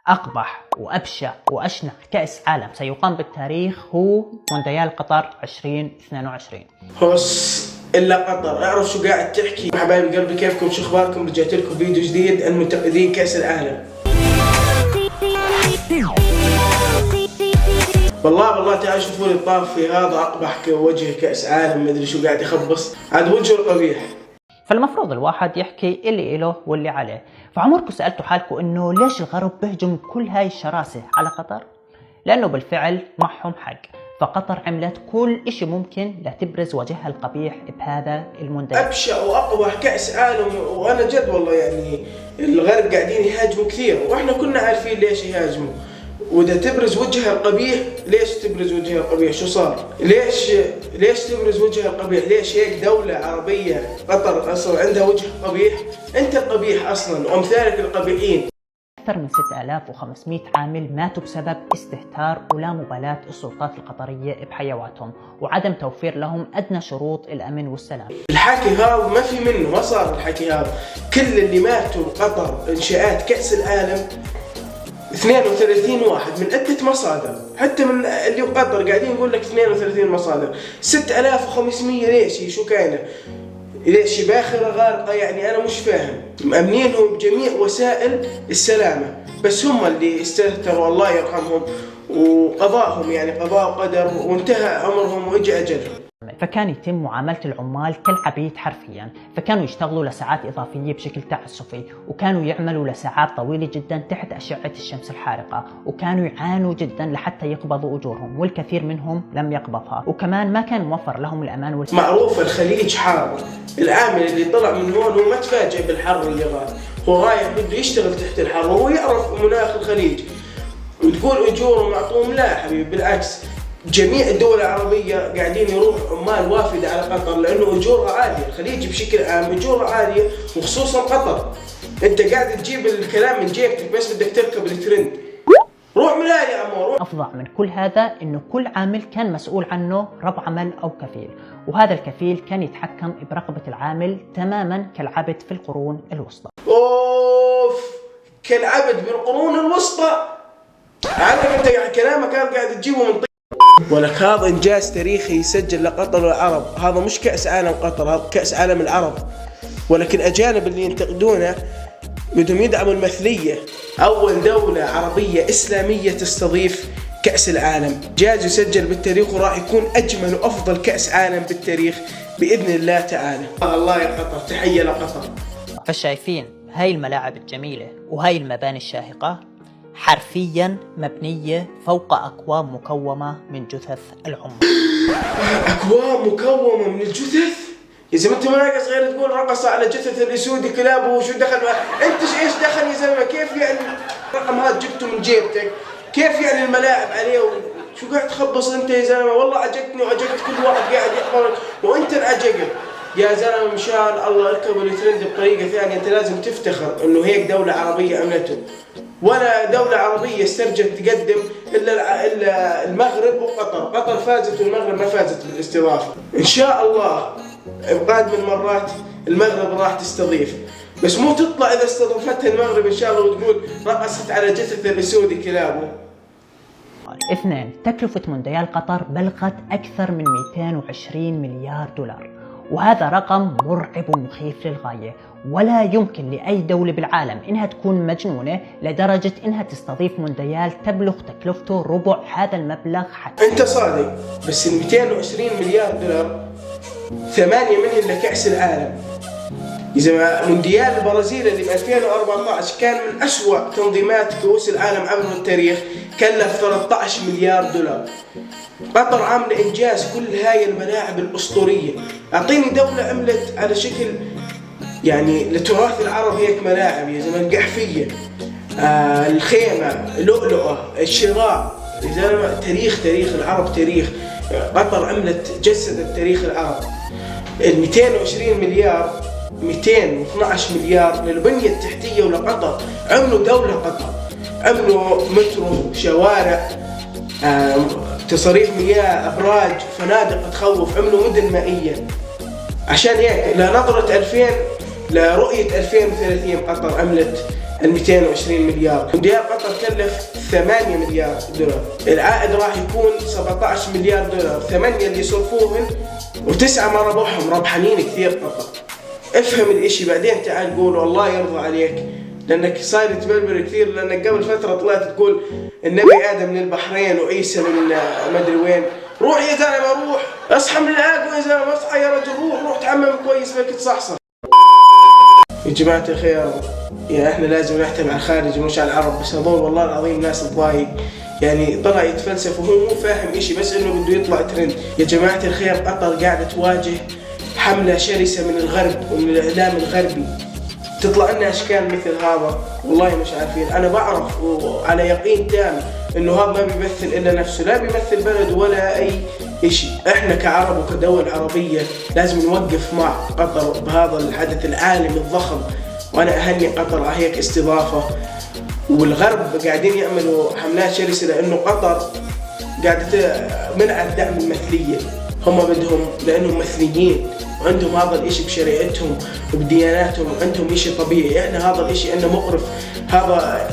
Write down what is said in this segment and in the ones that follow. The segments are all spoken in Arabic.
أقبح وأبشع وأشنع كأس عالم سيقام بالتاريخ هو مونديال قطر 2022. هوس إلا قطر. أعرف شو قاعد تحكي. حبايبي قلبي، كيفكم؟ شو أخباركم؟ رجعت لكم فيديو جديد عن منتقدين كأس العالم. والله تعالوا شوفوا لي الطافي هذا أقبح وجه كأس عالم، مدري شو قاعد يخبص، عاد وجهه القبيح. فالمفروض الواحد يحكي اللي إله واللي عليه. فعمركم سألتوا حالكم إنه ليش الغرب بهجم كل هاي الشراسة على قطر؟ لأنه بالفعل معهم حق، فقطر عملت كل إشي ممكن لتبرز وجهها القبيح بهذا المونديال. أبشع وأقبح كأس عالم، وأنا جد والله يعني الغرب قاعدين يهاجموا كثير، وإحنا كنا عارفين ليش يهاجموا. وإذا تبرز وجهها القبيح، ليش تبرز وجهها القبيح؟ شو صار؟ ليش تبرز وجهها القبيح؟ ليش هيك دولة عربية قطر أصلا عندها وجه قبيح؟ أنت القبيح أصلا وأمثالك القبيحين. أكثر من 6500 عامل ماتوا بسبب استهتار ولا مبالاة السلطات القطرية بحيواتهم وعدم توفير لهم أدنى شروط الأمن والسلام. الحكي هذا ما في منه، ما صار الحكي هذا. كل اللي ماتوا بقطر إنشاءات كأس العالم 32 واحد من عدة مصادر، حتى من اللي بقطر قاعدين يقول لك 32 مصادر. 6500 ليش؟ شو كاينه؟ ليش باخرة غارقة؟ يعني أنا مش فاهم. مأمنينهم بجميع وسائل السلامة، بس هم اللي استهتروا الله يرحمهم، وقضاءهم يعني قضاء وقدر، وانتهى عمرهم وإجا أجلهم. فكان يتم معاملة العمال كالعبيد حرفيا، فكانوا يشتغلوا لساعات إضافية بشكل تعسفي، وكانوا يعملوا لساعات طويلة جدا تحت أشعة الشمس الحارقة، وكانوا يعانوا جدا لحتى يقبضوا أجورهم، والكثير منهم لم يقبضها، وكمان ما كان موفر لهم الأمان معروف الخليج حار. العامل اللي طلع من هون هو ما تفاجئ بالحر اللي غاد، هو رايح بده يشتغل تحت الحر، وهو يعرف مناخ الخليج. وتقول أجورهم معطوهم؟ لا حبيبي، بالعكس. جميع الدول العربية قاعدين يروح عمال وافدة على قطر لأنه أجورها عالية. الخليج بشكل عام أجورها عالية، وخصوصا قطر. أنت قاعد تجيب الكلام من جيبتك بس بدك تركب الترند. روح من هاي يا عمو. أفظع من كل هذا إنه كل عامل كان مسؤول عنه رب عمل أو كفيل، وهذا الكفيل كان يتحكم برقبة العامل تماما كالعبد في القرون الوسطى. أوف، كالعبد بالقرون الوسطى. عارف أنت كلامك كان قاعد تجيبه من ولك هذا إنجاز تاريخي يسجل لقطر والعرب. هذا مش كأس عالم قطر، هذا كأس عالم العرب. ولكن الأجانب اللي ينتقدونه بدهم يدعموا المثلية. أول دولة عربية إسلامية تستضيف كأس العالم، إنجاز يسجل بالتاريخ، وراح يكون أجمل وأفضل كأس عالم بالتاريخ بإذن الله تعالى. الله يا قطر، تحية لقطر. فشايفين هاي الملاعب الجميلة وهاي المباني الشاهقة حرفيا مبنية فوق أكوام مكومة من جثث العمال. أكوام مكومة من الجثث؟ يا زلمة أنت مناقص غير تقول رقص على جثث الأسود كلابه، وشو دخل أنت إيش دخل يا زلمة؟ كيف يعني الرقم هذا جبته من جيبتك؟ كيف يعني الملاعب عليه؟ شو قاعد تخبص أنت يا زلمة؟ والله عجبتني وعجبت كل واحد قاعد يحضر، وأنت انعجبت يا زلمة. مشان الله اركب الترند بطريقة ثانية. أنت لازم تفتخر إنه هيك دولة عربية عملته، ولا دولة عربية استرجت تقدم إلا المغرب وقطر. قطر فازت والمغرب ما فازت بالاستضافة. إن شاء الله بقادم المرات المغرب راح تستضيف، بس مو تطلع إذا استضافتها المغرب إن شاء الله وتقول رقصت على جثث الأسود كلابه. 2. تكلفة مونديال قطر بلغت أكثر من 220 مليار دولار، وهذا رقم مرعب ومخيف للغاية، ولا يمكن لأي دولة بالعالم إنها تكون مجنونة لدرجة إنها تستضيف مونديال تبلغ تكلفته ربع هذا المبلغ حتى. أنت صادق، بس ال 220 مليار دولار 8 منهم لكأس العالم. إذا مونديال البرازيل اللي ب 2014 كان من أسوأ تنظيمات كؤوس العالم عبر التاريخ، كلف 13 مليار دولار. قطر عاملة إنجاز كل هاي الملاعب الأسطورية. أعطيني دولة عملت على شكل يعني لتراث العرب هيك ملاعب يا زلمة. القحفية، الخيمة، لؤلؤة، الشراء، يا زلمة. تاريخ العرب تاريخ. قطر عملت جسدت تاريخ العرب. ال 220 مليار 212 مليار للبنية التحتية ولقطر. عملوا دولة قطر، عملوا مترو، شوارع، تصاريف مياه، أبراج، فنادق تخوف، عملوا مدن مائية. عشان هيك لنظرة 2000 لرؤية 2030 قطر عملت ال 220 مليار. مونديال قطر كلف 8 مليار دولار، العائد راح يكون 17 مليار دولار، 8 اللي يصرفوهن و9 ما ربحهم، ربحانين كثير قطر. افهم الاشي بعدين تعال قول والله يرضى عليك، لانك صاير تبلبل كثير، لانك قبل فترة طلعت تقول النبي ادم من البحرين وعيسى من مدري وين. روح يا زلمة روح، اصحى من العقل يا زلمة، اصحى يا رجل، روح تعمم كويس بك تصحصح. يا جماعة الخير، يعني احنا لازم نحترم على الخارج مش على العرب، بس هذول والله العظيم ناس تضايق، يعني طلع يتفلسف وهو مو فاهم اشي، بس انه بده يطلع ترند. يا جماعة الخير، قطر قاعدة تواجه حملة شرسة من الغرب ومن الاعلام الغربي، تطلع لنا اشكال مثل هذا والله مش عارفين. انا بعرف وعلى يقين تام انه هذا ما بيمثل الا نفسه، لا بيمثل بلد ولا اي اشي. احنا كعرب وكدول عربية لازم نوقف مع قطر بهذا الحدث العالمي الضخم، وانا اهني قطر على هيك استضافة. والغرب قاعدين يعملوا حملات شرسة لانه قطر قاعدة منع الدعم المثلية، هم بدهم لانهم مثليين وعندهم هذا الاشي بشريعتهم وبدياناتهم، وعندهم اشي طبيعي. احنا هذا الاشي انه مقرف، هذا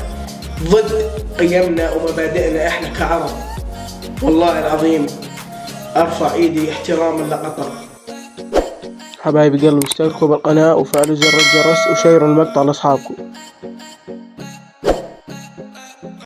ضد قيمنا ومبادئنا احنا كعرب. والله العظيم ارفع ايدي احتراما لقطر. حبايبي قلبي، اشتركوا بالقناة وفعلوا زر الجرس وشيروا المقطع لاصحابكم.